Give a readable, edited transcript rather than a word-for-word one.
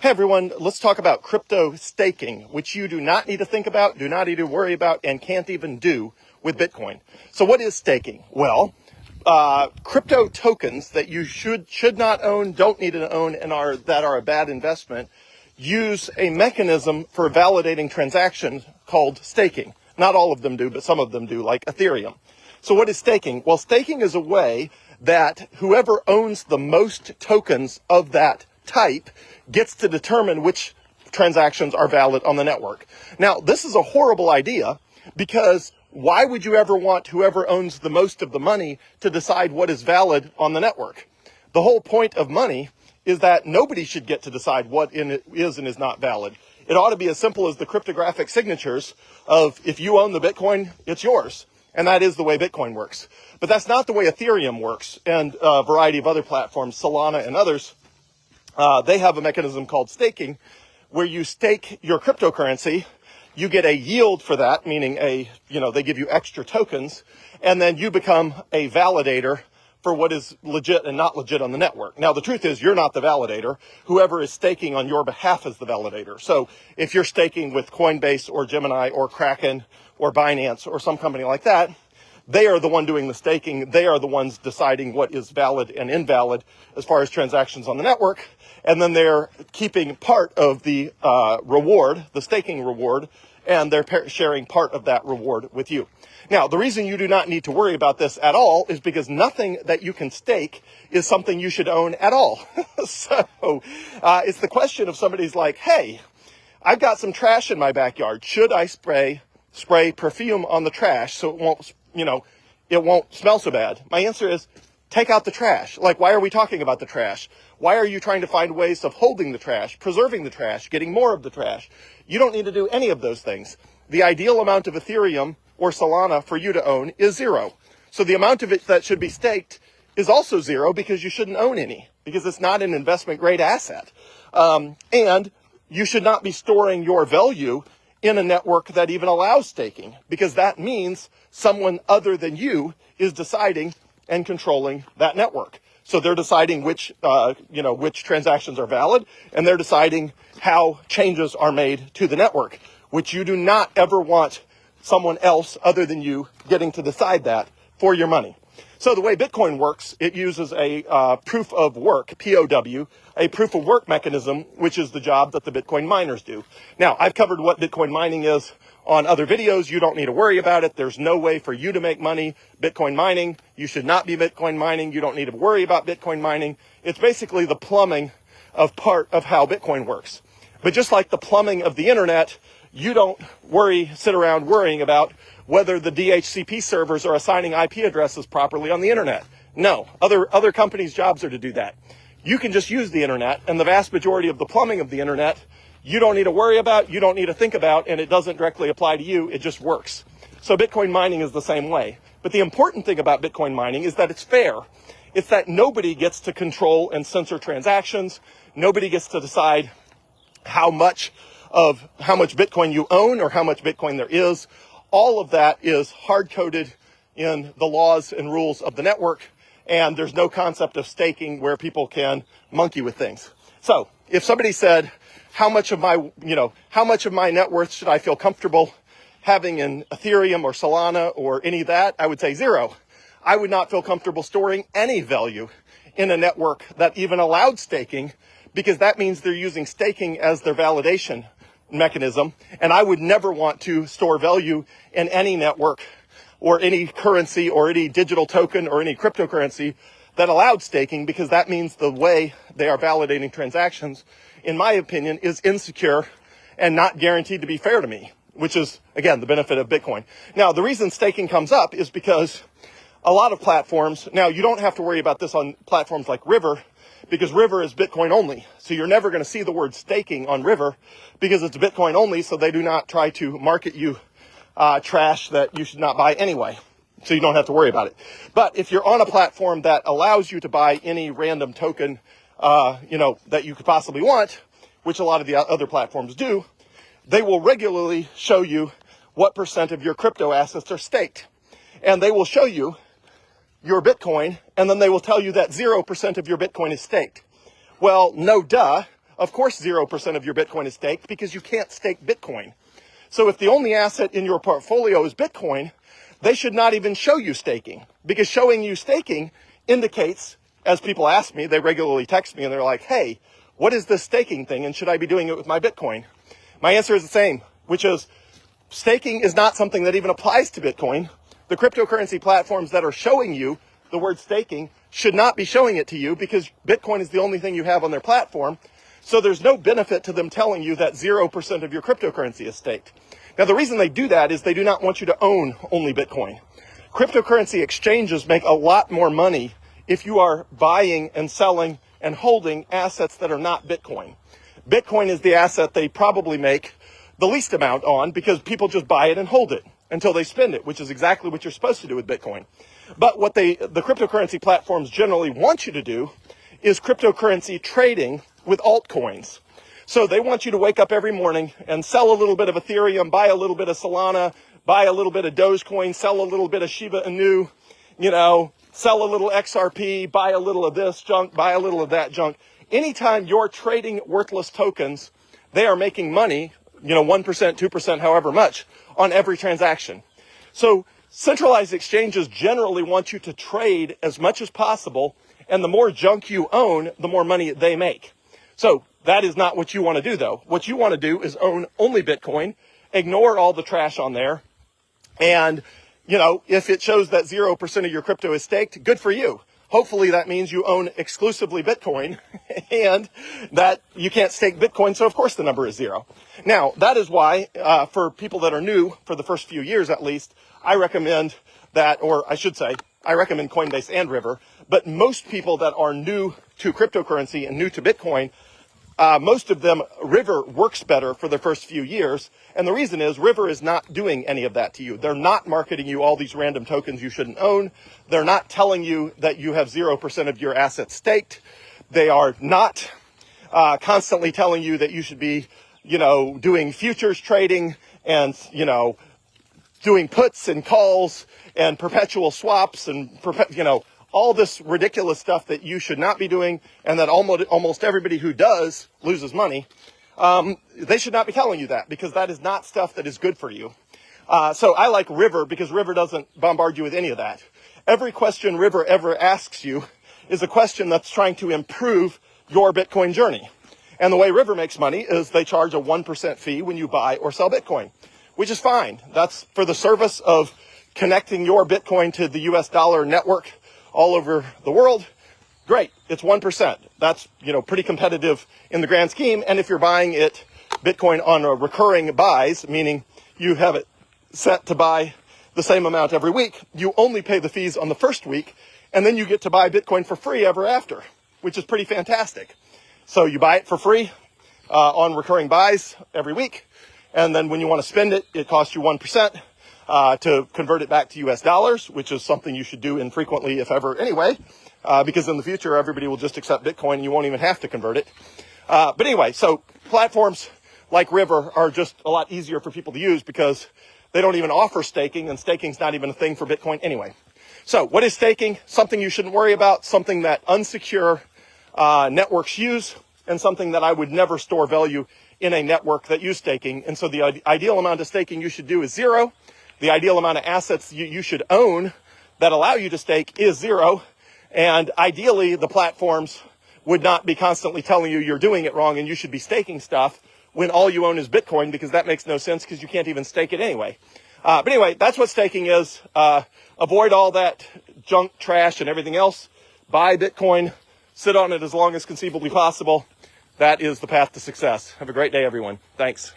Hey everyone, let's talk about crypto staking, which you do not need to think about, do not need to worry about, and can't even do with Bitcoin. So what is staking? Well, crypto tokens that you should not own, don't need to own, and that are a bad investment, use a mechanism for validating transactions called staking. Not all of them do, but some of them do, like Ethereum. So what is staking? Well, staking is a way that whoever owns the most tokens of that type gets to determine which transactions are valid on the network. Now, this is a horrible idea because why would you ever want whoever owns the most of the money to decide what is valid on the network? The whole point of money is that nobody should get to decide what is and is not valid. It ought to be as simple as the cryptographic signatures of if you own the Bitcoin, it's yours. And that is the way Bitcoin works. But that's not the way Ethereum works and a variety of other platforms, Solana and others. They have a mechanism called staking where you stake your cryptocurrency. You get a yield for that, meaning they give you extra tokens, and then you become a validator for what is legit and not legit on the network. Now, the truth is you're not the validator. Whoever is staking on your behalf is the validator. So if you're staking with Coinbase or Gemini or Kraken or Binance or some company like that, they are the one doing the staking. They are the ones deciding what is valid and invalid as far as transactions on the network. And then they're keeping part of the reward, the staking reward, and they're sharing part of that reward with you. Now, the reason you do not need to worry about this at all is because nothing that you can stake is something you should own at all. So it's the question of somebody's like, hey, I've got some trash in my backyard. Should I spray perfume on the trash so it won't smell so bad? My answer is take out the trash. Like, why are we talking about the trash? Why are you trying to find ways of holding the trash, preserving the trash, getting more of the trash? You don't need to do any of those things. The ideal amount of Ethereum or Solana for you to own is 0. So the amount of it that should be staked is also 0 because you shouldn't own any, because it's not an investment grade asset. And you should not be storing your value in a network that even allows staking, because that means someone other than you is deciding and controlling that network. So they're deciding which transactions are valid, and they're deciding how changes are made to the network, which you do not ever want someone else other than you getting to decide that for your money. So the way Bitcoin works, it uses a proof of work, POW, a proof of work mechanism, which is the job that the Bitcoin miners do. Now, I've covered what Bitcoin mining is on other videos. You don't need to worry about it. There's no way for you to make money Bitcoin mining. You should not be Bitcoin mining. You don't need to worry about Bitcoin mining. It's basically the plumbing of part of how Bitcoin works. But just like the plumbing of the internet, you don't sit around worrying about whether the DHCP servers are assigning IP addresses properly on the internet. No, other companies' jobs are to do that. You can just use the internet, and the vast majority of the plumbing of the internet, you don't need to worry about, you don't need to think about, and it doesn't directly apply to you, it just works. So Bitcoin mining is the same way. But the important thing about Bitcoin mining is that it's fair. It's that nobody gets to control and censor transactions. Nobody gets to decide how much Bitcoin you own or how much Bitcoin there is. All of that is hard-coded in the laws and rules of the network, and there's no concept of staking where people can monkey with things. So if somebody said, how much of my net worth should I feel comfortable having in Ethereum or Solana or any of that, I would say 0. I would not feel comfortable storing any value in a network that even allowed staking, because that means they're using staking as their validation mechanism, and I would never want to store value in any network or any currency or any digital token or any cryptocurrency that allowed staking, because that means the way they are validating transactions, in my opinion, is insecure and not guaranteed to be fair to me, which is, again, the benefit of Bitcoin. Now, the reason staking comes up is because a lot of platforms, now you don't have to worry about this on platforms like River, because River is Bitcoin only. So you're never going to see the word staking on River because it's Bitcoin only, so they do not try to market you trash that you should not buy anyway. So you don't have to worry about it. But if you're on a platform that allows you to buy any random token, that you could possibly want, which a lot of the other platforms do, they will regularly show you what % of your crypto assets are staked. And they will show you your Bitcoin, and then they will tell you that 0% of your Bitcoin is staked. Well, no duh. Of course, 0% of your Bitcoin is staked because you can't stake Bitcoin. So if the only asset in your portfolio is Bitcoin, they should not even show you staking, because showing you staking indicates, as people ask me, they regularly text me and they're like, hey, what is this staking thing and should I be doing it with my Bitcoin? My answer is the same, which is staking is not something that even applies to Bitcoin. The cryptocurrency platforms that are showing you the word staking should not be showing it to you because Bitcoin is the only thing you have on their platform. So there's no benefit to them telling you that 0% of your cryptocurrency is staked. Now, the reason they do that is they do not want you to own only Bitcoin. Cryptocurrency exchanges make a lot more money if you are buying and selling and holding assets that are not Bitcoin. Bitcoin is the asset they probably make the least amount on because people just buy it and hold it until they spend it, which is exactly what you're supposed to do with Bitcoin. But what the cryptocurrency platforms generally want you to do is cryptocurrency trading with altcoins. So they want you to wake up every morning and sell a little bit of Ethereum, buy a little bit of Solana, buy a little bit of Dogecoin, sell a little bit of Shiba Inu, sell a little XRP, buy a little of this junk, buy a little of that junk. Anytime you're trading worthless tokens, they are making money, 1%, 2%, however much, on every transaction. So centralized exchanges generally want you to trade as much as possible, and the more junk you own, the more money they make. So that is not what you want to do, though. What you want to do is own only Bitcoin, ignore all the trash on there, and, if it shows that 0% of your crypto is staked, good for you. Hopefully that means you own exclusively Bitcoin and that you can't stake Bitcoin, so of course the number is 0. Now, that is why, for people that are new, for the first few years at least, I recommend that, or I should say, I recommend Coinbase and River, but most people that are new to cryptocurrency and new to Bitcoin, most of them, River works better for the first few years. And the reason is River is not doing any of that to you. They're not marketing you all these random tokens you shouldn't own. They're not telling you that you have 0% of your assets staked. They are not constantly telling you that you should be, doing futures trading and, doing puts and calls and perpetual swaps and, all this ridiculous stuff that you should not be doing and that almost everybody who does loses money. They should not be telling you that because that is not stuff that is good for you. So I like River because River doesn't bombard you with any of that. Every question River ever asks you is a question that's trying to improve your Bitcoin journey. And the way River makes money is they charge a 1% fee when you buy or sell Bitcoin, which is fine. That's for the service of connecting your Bitcoin to the US dollar network all over the world. Great. It's 1%. That's, pretty competitive in the grand scheme. And if you're buying it Bitcoin on a recurring buys, meaning you have it set to buy the same amount every week, you only pay the fees on the first week, and then you get to buy Bitcoin for free ever after, which is pretty fantastic. So you buy it for free on recurring buys every week. And then when you want to spend it, it costs you 1%. To convert it back to US dollars, which is something you should do infrequently, if ever, anyway, because in the future, everybody will just accept Bitcoin and you won't even have to convert it. But anyway, so platforms like River are just a lot easier for people to use because they don't even offer staking, and staking's not even a thing for Bitcoin anyway. So what is staking? Something you shouldn't worry about, something that unsecure networks use, and something that I would never store value in a network that use staking. And so the ideal amount of staking you should do is 0. The ideal amount of assets you should own that allow you to stake is 0. And ideally, the platforms would not be constantly telling you you're doing it wrong and you should be staking stuff when all you own is Bitcoin, because that makes no sense because you can't even stake it anyway. But anyway, that's what staking is. Avoid all that junk, trash, and everything else. Buy Bitcoin. Sit on it as long as conceivably possible. That is the path to success. Have a great day, everyone. Thanks.